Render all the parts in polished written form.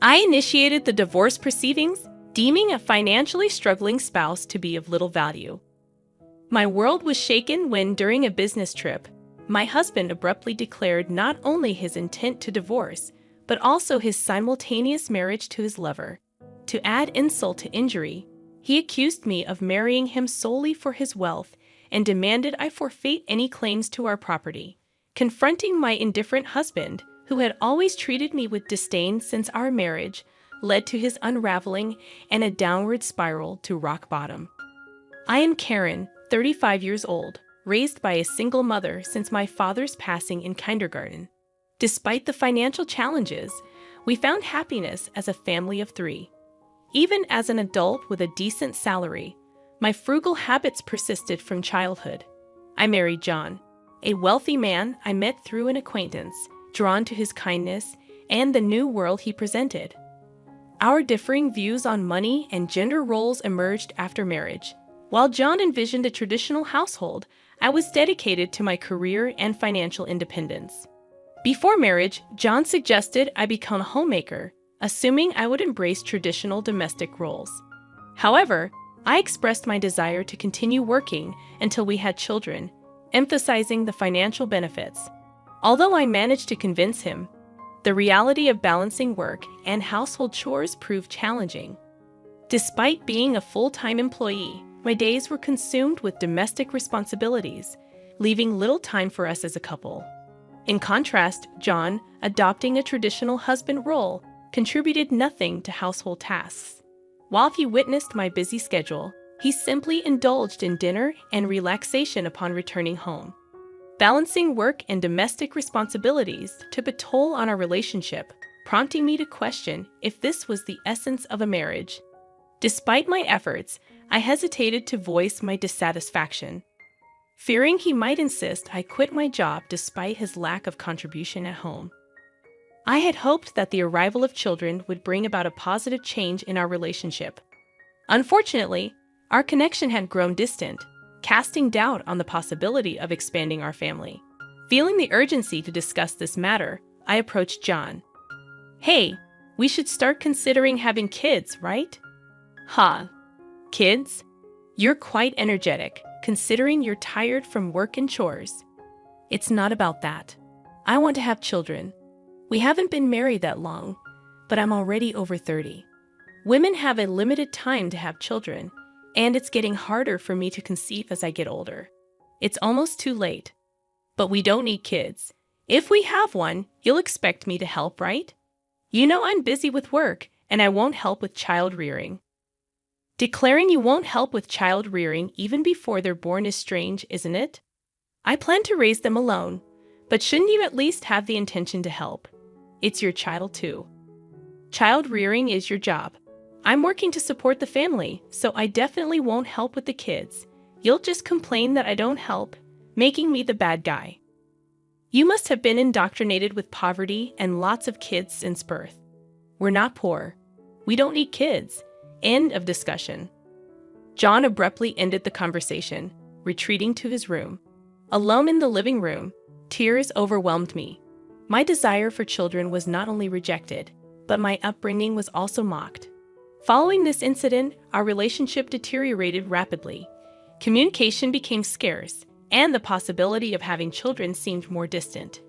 I initiated the divorce proceedings, deeming a financially struggling spouse to be of little value. My world was shaken when, during a business trip, my husband abruptly declared not only his intent to divorce, but also his simultaneous marriage to his lover. To add insult to injury, he accused me of marrying him solely for his wealth and demanded I forfeit any claims to our property. Confronting my indifferent husband, who had always treated me with disdain since our marriage, led to his unraveling and a downward spiral to rock bottom. I am Karen, 35 years old, raised by a single mother since my father's passing in kindergarten. Despite the financial challenges, we found happiness as a family of 3. Even as an adult with a decent salary, my frugal habits persisted from childhood. I married John, a wealthy man I met through an acquaintance, drawn to his kindness and the new world he presented. Our differing views on money and gender roles emerged after marriage. While John envisioned a traditional household, I was dedicated to my career and financial independence. Before marriage, John suggested I become a homemaker, assuming I would embrace traditional domestic roles. However, I expressed my desire to continue working until we had children, emphasizing the financial benefits. Although I managed to convince him, the reality of balancing work and household chores proved challenging. Despite being a full-time employee, my days were consumed with domestic responsibilities, leaving little time for us as a couple. In contrast, John, adopting a traditional husband role, contributed nothing to household tasks. While he witnessed my busy schedule, he simply indulged in dinner and relaxation upon returning home. Balancing work and domestic responsibilities took a toll on our relationship, prompting me to question if this was the essence of a marriage. Despite my efforts, I hesitated to voice my dissatisfaction. Fearing he might insist I quit my job despite his lack of contribution at home. I had hoped that the arrival of children would bring about a positive change in our relationship. Unfortunately, our connection had grown distant, casting doubt on the possibility of expanding our family. Feeling the urgency to discuss this matter, I approached John. "Hey, we should start considering having kids, right?" "Ha, kids? You're quite energetic, considering you're tired from work and chores." "It's not about that. I want to have children. We haven't been married that long, but I'm already over 30. Women have a limited time to have children, and it's getting harder for me to conceive as I get older. It's almost too late. But we don't need kids. If we have one, you'll expect me to help, right? You know I'm busy with work, and I won't help with child rearing." Declaring you won't help with child rearing even before they're born is strange, isn't it? I plan to raise them alone, but shouldn't you at least have the intention to help? It's your child too. Child rearing is your job. I'm working to support the family, so I definitely won't help with the kids. You'll just complain that I don't help, making me the bad guy. You must have been indoctrinated with poverty and lots of kids since birth. We're not poor. We don't need kids. End of discussion. John abruptly ended the conversation, retreating to his room. Alone in the living room, tears overwhelmed me. My desire for children was not only rejected, but my upbringing was also mocked. Following this incident, our relationship deteriorated rapidly. Communication became scarce, and the possibility of having children seemed more distant.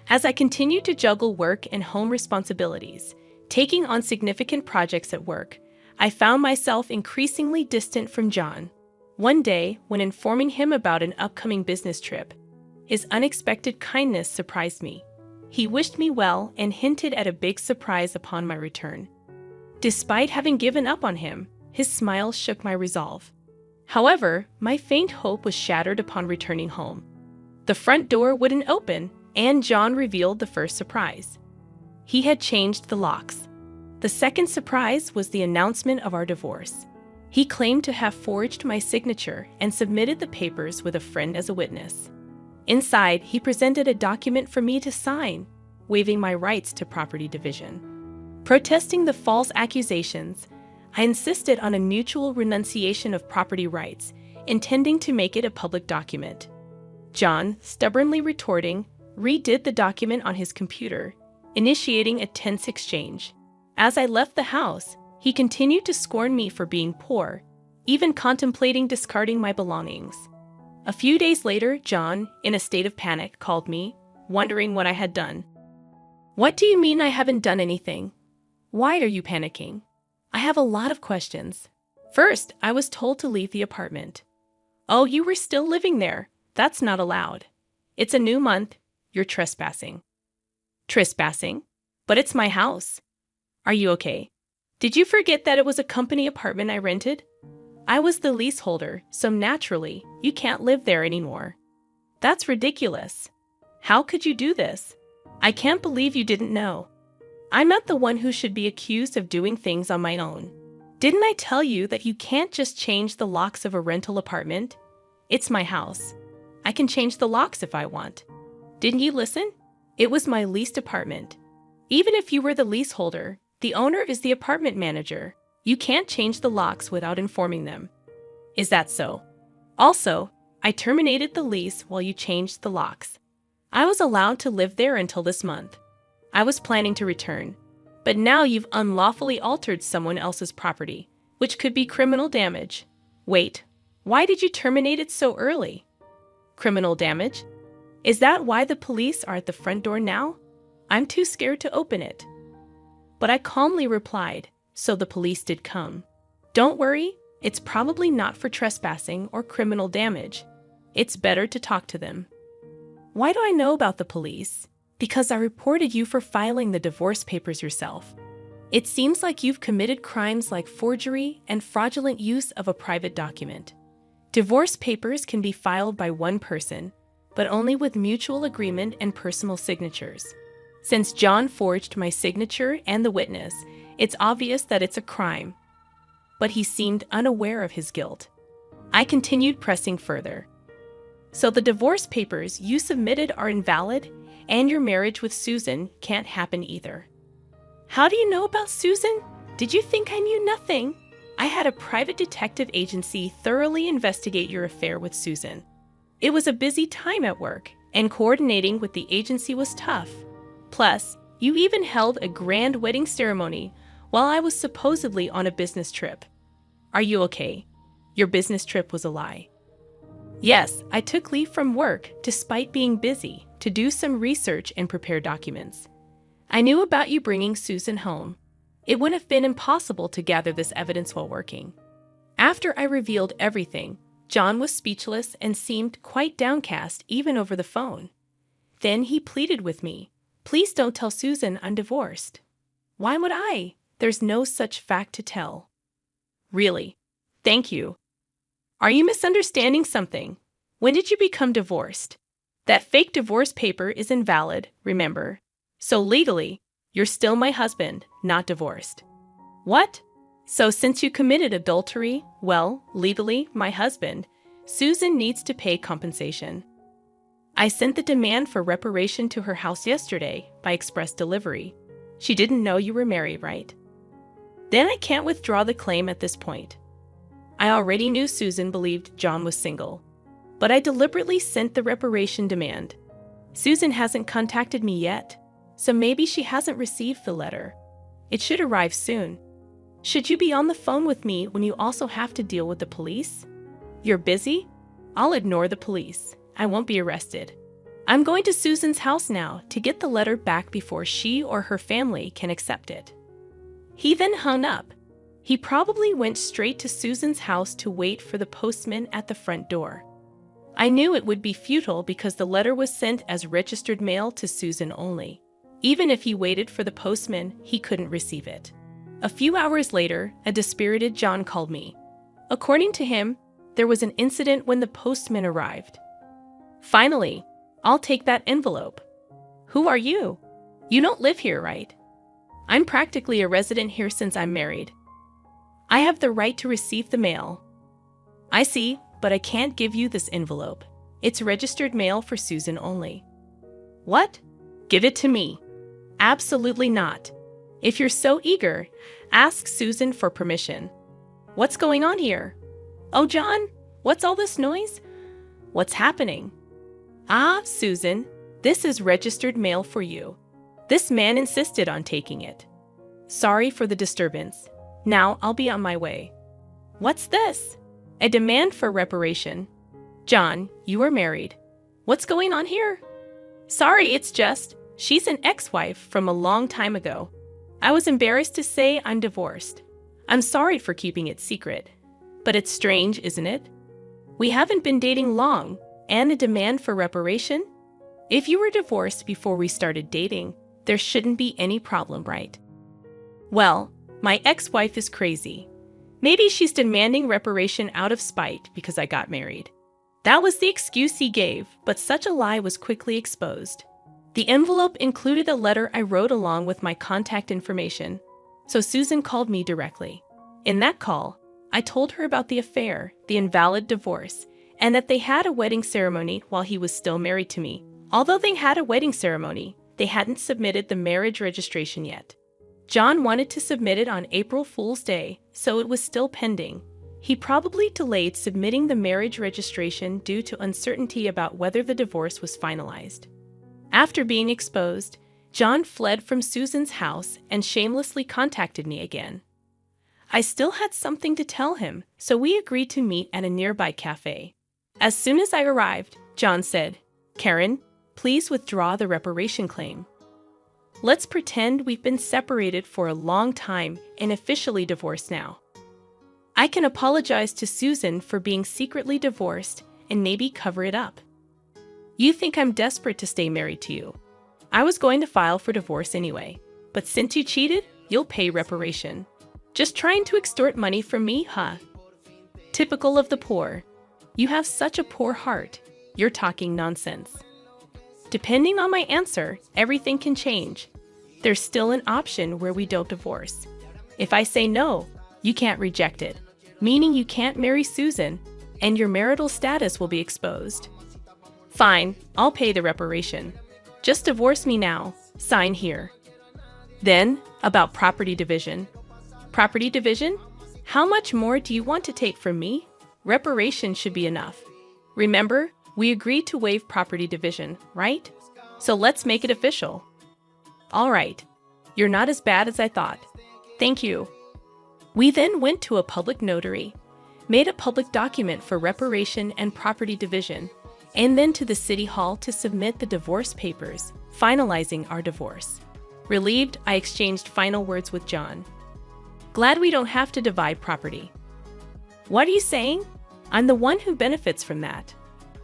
As I continued to juggle work and home responsibilities, taking on significant projects at work, I found myself increasingly distant from John. One day, when informing him about an upcoming business trip, his unexpected kindness surprised me. He wished me well and hinted at a big surprise upon my return. Despite having given up on him, his smile shook my resolve. However, my faint hope was shattered upon returning home. The front door wouldn't open, and John revealed the first surprise. He had changed the locks. The second surprise was the announcement of our divorce. He claimed to have forged my signature and submitted the papers with a friend as a witness. Inside, he presented a document for me to sign, waiving my rights to property division. Protesting the false accusations, I insisted on a mutual renunciation of property rights, intending to make it a public document. John, stubbornly retorting, redid the document on his computer, initiating a tense exchange. As I left the house, he continued to scorn me for being poor, even contemplating discarding my belongings. A few days later, John, in a state of panic, called me, wondering what I had done. "What do you mean I haven't done anything? Why are you panicking?" I have a lot of questions. First, I was told to leave the apartment. "Oh, you were still living there. That's not allowed. It's a new month. You're trespassing." Trespassing? But it's my house. Are you okay? Did you forget that it was a company apartment I rented? I was the leaseholder, so naturally, you can't live there anymore. That's ridiculous. How could you do this? I can't believe you didn't know. I'm not the one who should be accused of doing things on my own. Didn't I tell you that you can't just change the locks of a rental apartment? It's my house. I can change the locks if I want. Didn't you listen? It was my leased apartment. Even if you were the leaseholder, the owner is the apartment manager. You can't change the locks without informing them. Is that so? Also, I terminated the lease while you changed the locks. I was allowed to live there until this month. I was planning to return, but now you've unlawfully altered someone else's property, which could be criminal damage. Wait, why did you terminate it so early? Criminal damage? Is that why the police are at the front door now? I'm too scared to open it. But I calmly replied, so the police did come. Don't worry, it's probably not for trespassing or criminal damage. It's better to talk to them. Why do I know about the police? Because I reported you for filing the divorce papers yourself. It seems like you've committed crimes like forgery and fraudulent use of a private document. Divorce papers can be filed by one person, but only with mutual agreement and personal signatures. Since John forged my signature and the witness, it's obvious that it's a crime. But he seemed unaware of his guilt. I continued pressing further. So the divorce papers you submitted are invalid, and your marriage with Susan can't happen either. How do you know about Susan? Did you think I knew nothing? I had a private detective agency thoroughly investigate your affair with Susan. It was a busy time at work, and coordinating with the agency was tough. Plus, you even held a grand wedding ceremony while I was supposedly on a business trip. Are you okay? Your business trip was a lie. Yes, I took leave from work despite being busy to do some research and prepare documents. I knew about you bringing Susan home. It would have been impossible to gather this evidence while working. After I revealed everything, John was speechless and seemed quite downcast even over the phone. Then he pleaded with me, "Please don't tell Susan I'm divorced." Why would I? There's no such fact to tell. Really? Thank you. Are you misunderstanding something? When did you become divorced? That fake divorce paper is invalid, remember. So legally, you're still my husband, not divorced. What? So since you committed adultery, well, legally, my husband, Susan needs to pay compensation. I sent the demand for reparation to her house yesterday by express delivery. She didn't know you were married, right? Then I can't withdraw the claim at this point. I already knew Susan believed John was single, but I deliberately sent the reparation demand. Susan hasn't contacted me yet, so maybe she hasn't received the letter. It should arrive soon. Should you be on the phone with me when you also have to deal with the police? You're busy? I'll ignore the police. I won't be arrested. I'm going to Susan's house now to get the letter back before she or her family can accept it. He then hung up. He probably went straight to Susan's house to wait for the postman at the front door. I knew it would be futile because the letter was sent as registered mail to Susan only. Even if he waited for the postman, he couldn't receive it. A few hours later, a dispirited John called me. According to him, there was an incident when the postman arrived. Finally, I'll take that envelope. Who are you? You don't live here, right? I'm practically a resident here since I'm married. I have the right to receive the mail. I see, but I can't give you this envelope. It's registered mail for Susan only. What? Give it to me. Absolutely not. If you're so eager, ask Susan for permission. What's going on here? Oh, John, what's all this noise? What's happening? Ah, Susan, this is registered mail for you. This man insisted on taking it. Sorry for the disturbance. Now I'll be on my way. What's this? A demand for reparation. John, you are married. What's going on here? Sorry, it's just, she's an ex-wife from a long time ago. I was embarrassed to say I'm divorced. I'm sorry for keeping it secret. But it's strange, isn't it? We haven't been dating long, and a demand for reparation? If you were divorced before we started dating, there shouldn't be any problem, right? Well, my ex-wife is crazy. Maybe she's demanding reparation out of spite because I got married. That was the excuse he gave, but such a lie was quickly exposed. The envelope included a letter I wrote along with my contact information, so Susan called me directly. In that call, I told her about the affair, the invalid divorce, and that they had a wedding ceremony while he was still married to me. Although they had a wedding ceremony, they hadn't submitted the marriage registration yet. John wanted to submit it on April Fool's Day, so it was still pending. He probably delayed submitting the marriage registration due to uncertainty about whether the divorce was finalized. After being exposed, John fled from Susan's house and shamelessly contacted me again. I still had something to tell him, so we agreed to meet at a nearby cafe. As soon as I arrived, John said, "Karen, please withdraw the reparation claim. Let's pretend we've been separated for a long time and officially divorced now. I can apologize to Susan for being secretly divorced and maybe cover it up. You think I'm desperate to stay married to you. I was going to file for divorce anyway, but since you cheated, you'll pay reparation. Just trying to extort money from me, huh? Typical of the poor. You have such a poor heart. You're talking nonsense. Depending on my answer, everything can change. There's still an option where we don't divorce. If I say no, you can't reject it, meaning you can't marry Susan, and your marital status will be exposed. Fine, I'll pay the reparation. Just divorce me now. Sign here." Then, about property division. Property division? How much more do you want to take from me? Reparation should be enough. Remember, we agreed to waive property division, right? So let's make it official. All right. You're not as bad as I thought. Thank you. We then went to a public notary, made a public document for reparation and property division, and then to the city hall to submit the divorce papers, finalizing our divorce. Relieved, I exchanged final words with John. Glad we don't have to divide property. What are you saying? I'm the one who benefits from that.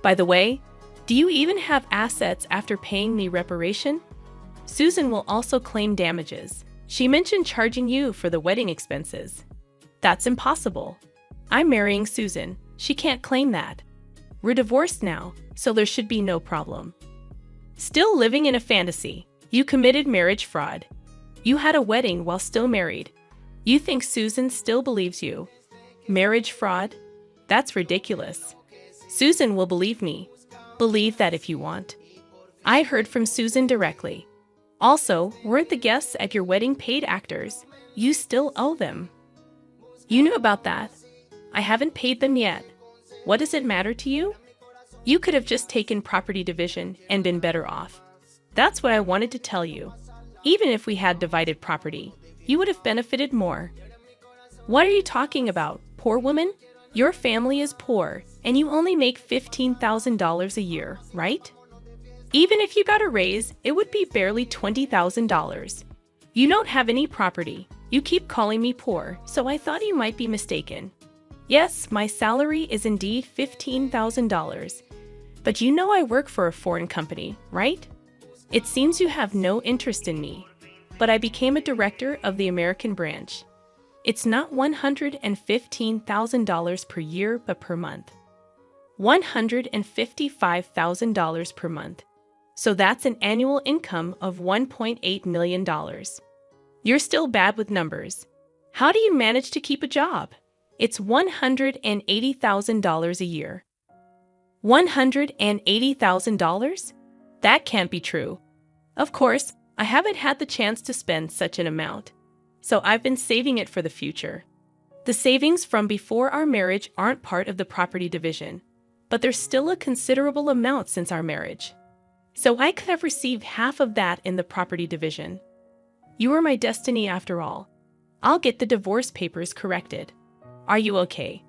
By the way, do you even have assets after paying me reparation? Susan will also claim damages. She mentioned charging you for the wedding expenses. That's impossible. I'm marrying Susan. She can't claim that. We're divorced now, so there should be no problem. Still living in a fantasy. You committed marriage fraud. You had a wedding while still married. You think Susan still believes you. Marriage fraud? That's ridiculous. Susan will believe me. Believe that if you want. I heard from Susan directly. Also, weren't the guests at your wedding paid actors? You still owe them. You knew about that. I haven't paid them yet. What does it matter to you? You could have just taken property division and been better off. That's what I wanted to tell you. Even if we had divided property, you would have benefited more. What are you talking about, poor woman? Your family is poor, and you only make $15,000 a year, right? Even if you got a raise, it would be barely $20,000. You don't have any property. You keep calling me poor, so I thought you might be mistaken. Yes, my salary is indeed $15,000. But you know I work for a foreign company, right? It seems you have no interest in me. But I became a director of the American branch. It's not $115,000 per year, but per month. $155,000 per month. So that's an annual income of $1.8 million. You're still bad with numbers. How do you manage to keep a job? It's $180,000 a year. $180,000? That can't be true. Of course, I haven't had the chance to spend such an amount, so I've been saving it for the future. The savings from before our marriage aren't part of the property division, but there's still a considerable amount since our marriage. So I could have received half of that in the property division. You were my destiny after all. I'll get the divorce papers corrected. Are you okay?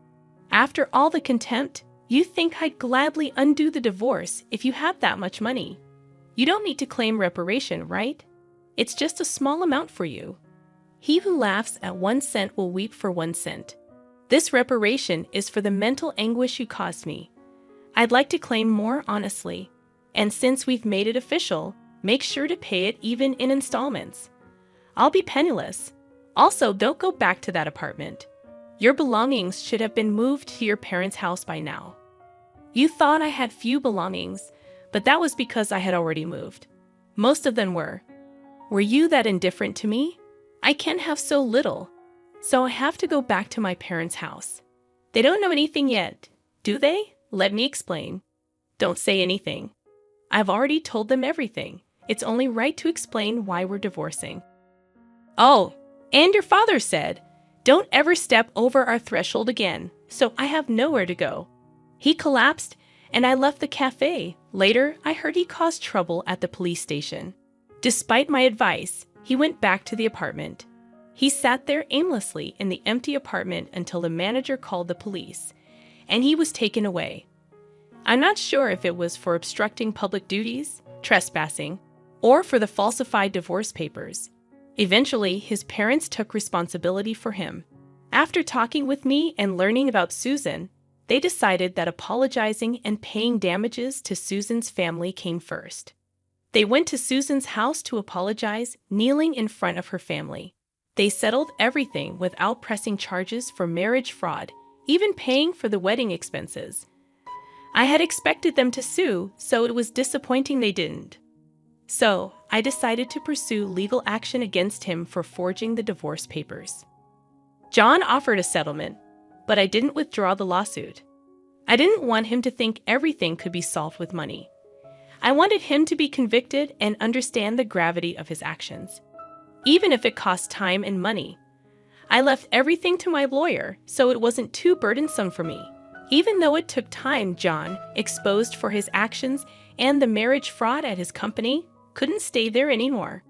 After all the contempt, you think I'd gladly undo the divorce if you have that much money. You don't need to claim reparation, right? It's just a small amount for you. He who laughs at 1 cent will weep for 1 cent. This reparation is for the mental anguish you caused me. I'd like to claim more honestly. And since we've made it official, make sure to pay it even in installments. I'll be penniless. Also, don't go back to that apartment. Your belongings should have been moved to your parents' house by now. You thought I had few belongings, but that was because I had already moved. Most of them were. Were you that indifferent to me? I can't have so little, so I have to go back to my parents' house. They don't know anything yet, do they? Let me explain. Don't say anything. I've already told them everything. It's only right to explain why we're divorcing. Oh, and your father said, don't ever step over our threshold again, so I have nowhere to go. He collapsed, and I left the cafe. Later, I heard he caused trouble at the police station. Despite my advice, he went back to the apartment. He sat there aimlessly in the empty apartment until the manager called the police, and he was taken away. I'm not sure if it was for obstructing public duties, trespassing, or for the falsified divorce papers. Eventually, his parents took responsibility for him. After talking with me and learning about Susan, they decided that apologizing and paying damages to Susan's family came first. They went to Susan's house to apologize, kneeling in front of her family. They settled everything without pressing charges for marriage fraud, even paying for the wedding expenses. I had expected them to sue, so it was disappointing they didn't. So, I decided to pursue legal action against him for forging the divorce papers. John offered a settlement, but I didn't withdraw the lawsuit. I didn't want him to think everything could be solved with money. I wanted him to be convicted and understand the gravity of his actions, even if it cost time and money. I left everything to my lawyer, so it wasn't too burdensome for me. Even though it took time, John, exposed for his actions and the marriage fraud at his company, couldn't stay there anymore.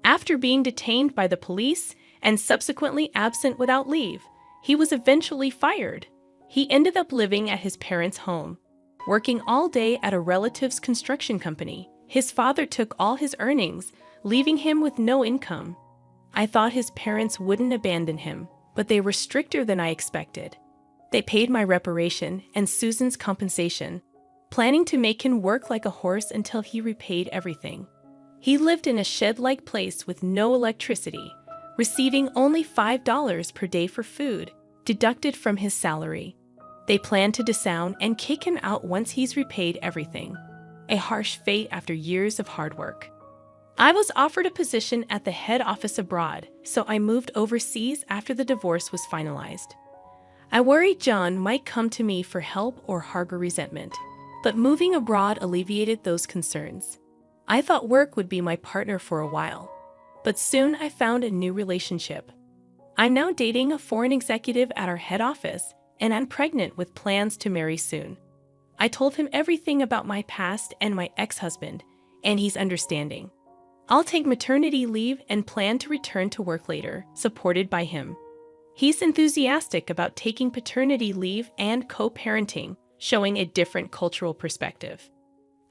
After being detained by the police and subsequently absent without leave, he was eventually fired. He ended up living at his parents' home, working all day at a relative's construction company. His father took all his earnings, leaving him with no income. I thought his parents wouldn't abandon him, but they were stricter than I expected. They paid my reparation and Susan's compensation, planning to make him work like a horse until he repaid everything. He lived in a shed-like place with no electricity, receiving only $5 per day for food, deducted from his salary. They plan to disown and kick him out once he's repaid everything. A harsh fate after years of hard work. I was offered a position at the head office abroad, so I moved overseas after the divorce was finalized. I worried John might come to me for help or harbor resentment, but moving abroad alleviated those concerns. I thought work would be my partner for a while, but soon I found a new relationship. I'm now dating a foreign executive at our head office, and I'm pregnant with plans to marry soon. I told him everything about my past and my ex-husband, and he's understanding. I'll take maternity leave and plan to return to work later, supported by him. He's enthusiastic about taking paternity leave and co-parenting, showing a different cultural perspective.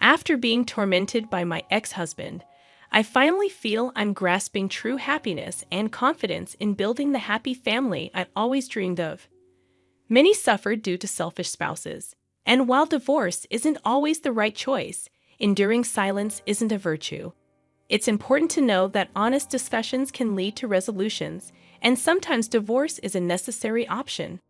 After being tormented by my ex-husband, I finally feel I'm grasping true happiness and confidence in building the happy family I'd always dreamed of. Many suffered due to selfish spouses, and while divorce isn't always the right choice, enduring silence isn't a virtue. It's important to know that honest discussions can lead to resolutions, and sometimes divorce is a necessary option.